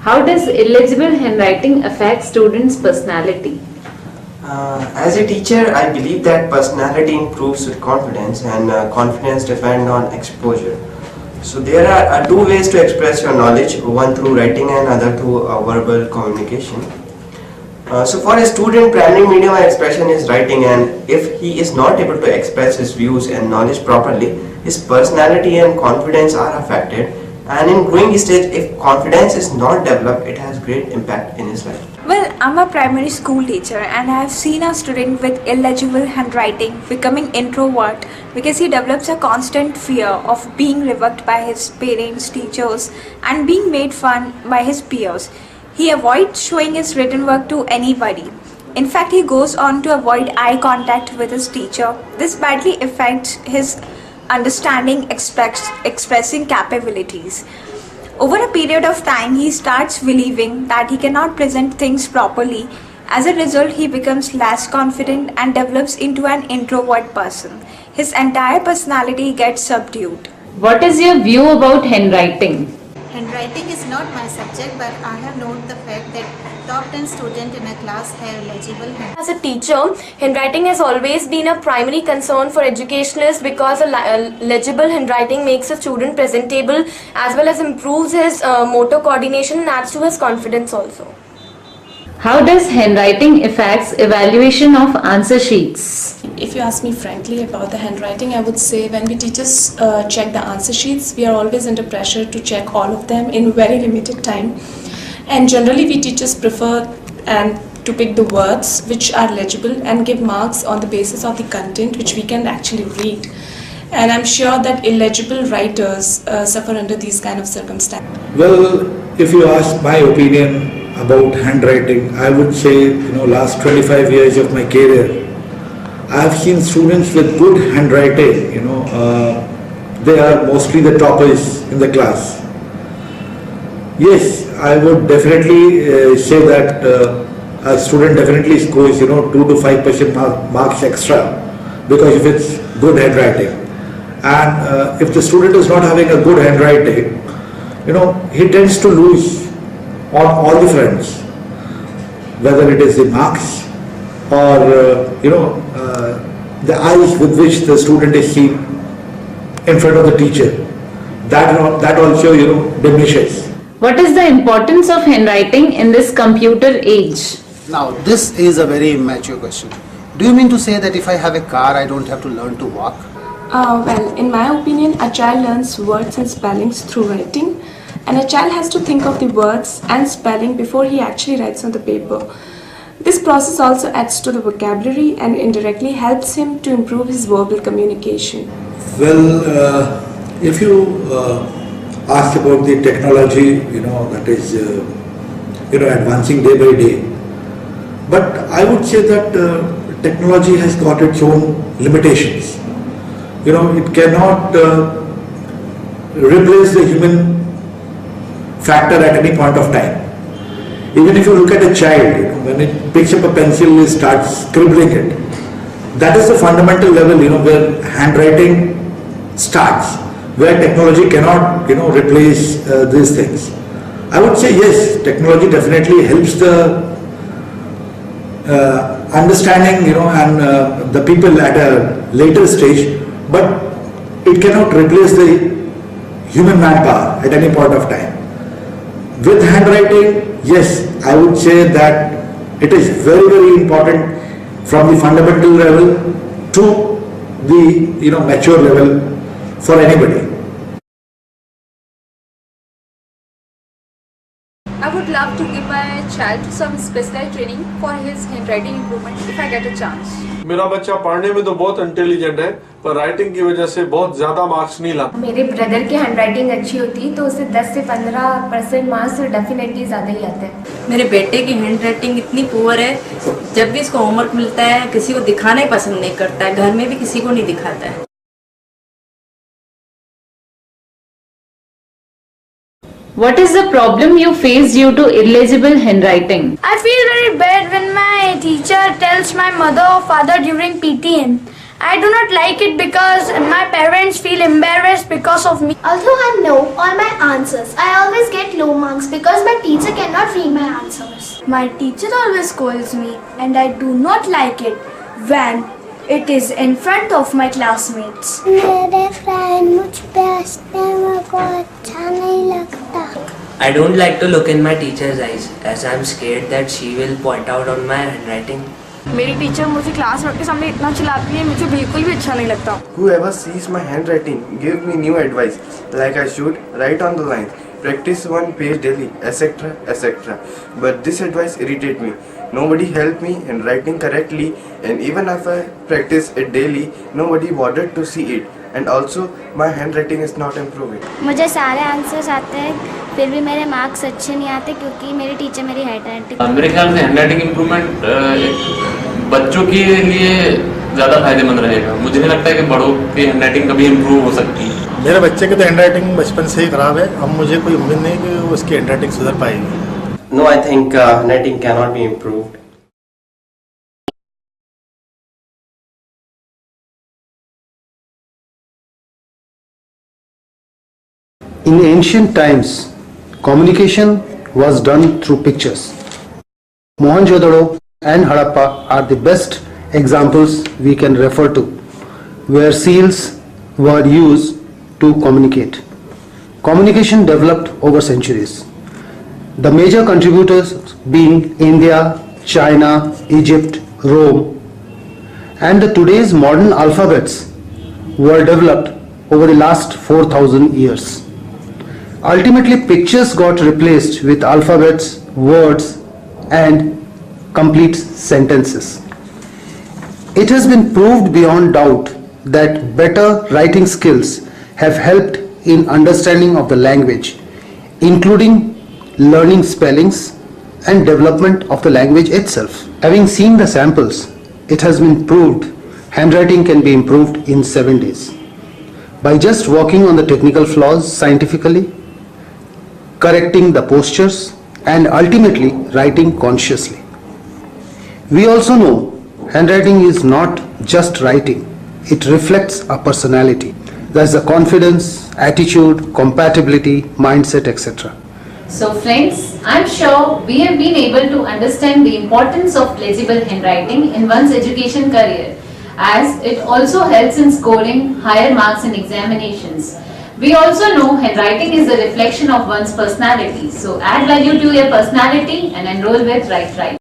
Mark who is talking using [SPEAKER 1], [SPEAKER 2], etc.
[SPEAKER 1] How does illegible handwriting affect students' personality?
[SPEAKER 2] As a teacher, I believe that personality improves with confidence, and confidence depends on exposure. So there are two ways to express your knowledge, one through writing and other through verbal communication. So for a student, primary medium of expression is writing, and if he is not able to express his views and knowledge properly, his personality and confidence are affected. And in growing stage, if confidence is not developed, it has great impact in his life.
[SPEAKER 3] Well, I'm a primary school teacher and I have seen a student with illegible handwriting becoming introvert because he develops a constant fear of being revoked by his parents, teachers and being made fun by his peers. He avoids showing his written work to anybody. In fact, he goes on to avoid eye contact with his teacher. This badly affects his understanding, expressing capabilities. Over a period of time, he starts believing that he cannot present things properly. As a result, he becomes less confident and develops into an introvert person. His entire personality gets subdued.
[SPEAKER 1] What is your view about handwriting?
[SPEAKER 4] Handwriting is not my subject, but I have noted the fact that top 10 students in a class have legible handwriting.
[SPEAKER 5] As a teacher, handwriting has always been a primary concern for educationalists because a legible handwriting makes a student presentable as well as improves his motor coordination and adds to his confidence also.
[SPEAKER 1] How does handwriting affects evaluation of answer sheets?
[SPEAKER 6] If you ask me frankly about the handwriting, I would say when we teachers check the answer sheets, we are always under pressure to check all of them in very limited time. And generally we teachers prefer to pick the words which are legible and give marks on the basis of the content which we can actually read. And I'm sure that illegible writers suffer under these kind of circumstances.
[SPEAKER 7] Well, if you ask my opinion about handwriting, I would say, last 25 years of my career, I have seen students with good handwriting, they are mostly the toppers in the class. Yes, I would definitely say that a student definitely scores, 2 to 5% marks extra because if it's good handwriting. And if the student is not having a good handwriting, he tends to lose on all the fronts, whether it is the marks or the eyes with which the student is seen in front of the teacher. That also diminishes.
[SPEAKER 1] What is the importance of handwriting in this computer age?
[SPEAKER 8] Now, this is a very immature question. Do you mean to say that if I have a car, I don't have to learn to walk?
[SPEAKER 6] Well, in my opinion, a child learns words and spellings through writing, and a child has to think of the words and spelling before he actually writes on the paper. This process also adds to the vocabulary and indirectly helps him to improve his verbal communication.
[SPEAKER 7] Well, if you ask about the technology, that is, advancing day by day. But I would say that technology has got its own limitations. It cannot replace the human factor at any point of time. Even if you look at a child, when it picks up a pencil, it starts scribbling it. That is the fundamental level, where handwriting starts, where technology cannot, replace these things. I would say yes, technology definitely helps the understanding, and the people at a later stage, but it cannot replace the human manpower at any point of time. With handwriting, yes, I would say that it is very, very important from the fundamental level to the mature level for anybody.
[SPEAKER 3] I would love to give my child some specialized training for his handwriting improvement if I get a chance.
[SPEAKER 9] मेरा बच्चा पढ़ने में तो बहुत intelligent है पर writing की वजह से बहुत ज्यादा मार्क्स नहीं लाता।
[SPEAKER 5] मेरे ब्रदर की हैंडराइटिंग अच्छी होती तो उसे 10 से 15% मार्क्स डेफिनेटली ज़्यादा ही आते हैं।
[SPEAKER 10] मेरे बेटे की हैंडराइटिंग इतनी पुअर है, जब भी इसको होमवर्क मिलता है किसी को दिखाना ही पसंद नहीं करता है, घर में भी किसी को नहीं दिखाता है।
[SPEAKER 1] What is the problem you face due to illegible handwriting?
[SPEAKER 11] I feel very bad when my teacher tells my mother or father during PTM. I do not like it because my parents feel embarrassed because of me.
[SPEAKER 12] Although I know all my answers, I always get low marks because my teacher cannot read my answers.
[SPEAKER 11] My teacher always scolds me and I do not like it when it is in front of my classmates.
[SPEAKER 12] मेरे friend मुझ पे हंसते हैं, मेरे को अच्छा नहीं लगता.
[SPEAKER 13] I don't like to look in my teacher's eyes as I am scared that she will point out on my handwriting.
[SPEAKER 11] मेरी टीचर मुझे क्लास के सामने इतना चिल्लाती है, मुझे बिल्कुल भी अच्छा नहीं लगता.
[SPEAKER 2] Whoever sees my handwriting give me new advice, like I should write on the line, practice one page daily, etc., etc. But this advice irritates me. Nobody helped me in writing correctly, and even if I practice it daily, nobody bothered to see it. And also, my handwriting is not improving.
[SPEAKER 12] मुझे सारे answers आते हैं, फिर भी मेरे marks अच्छे नहीं आते क्योंकि मेरी टीचर मेरी हैंडराइटिंग.
[SPEAKER 14] मेरे ख्याल से हैंडराइटिंग इम्प्रूवमेंट बच्चों के लिए ज़्यादा फायदेमंद रहेगा. मुझे नहीं लगता है कि बड़ों की हैंडराइटिंग कभी इम्प्रूव हो सकती है.
[SPEAKER 15] मेरे बच्चे की तो हैंडराइटिंग बचपन से ही खराब है. अब मुझे कोई उम्मीद नहीं कि उसकी हैंडराइटिंग सुधर पाएगी.
[SPEAKER 2] No, I think handwriting cannot be improved.
[SPEAKER 8] In ancient times, communication was done through pictures. Mohenjo-daro and Harappa are the best examples we can refer to, where seals were used to communicate. Communication developed over centuries. The major contributors being India, China, Egypt, Rome, and the today's modern alphabets were developed over the last 4,000 years. Ultimately, pictures got replaced with alphabets, words, and complete sentences. It has been proved beyond doubt that better writing skills have helped in understanding of the language, including learning spellings and development of the language itself. Having seen the samples, it has been proved handwriting can be improved in 7 days by just working on the technical flaws scientifically, correcting the postures, and ultimately writing consciously. We also know handwriting is not just writing, it reflects a personality. There's the confidence, attitude, compatibility, mindset, etc.
[SPEAKER 1] So friends, I'm sure we have been able to understand the importance of legible handwriting in one's education career, as it also helps in scoring higher marks in examinations. We also know handwriting is a reflection of one's personality, so add value to your personality and enroll with Write Right.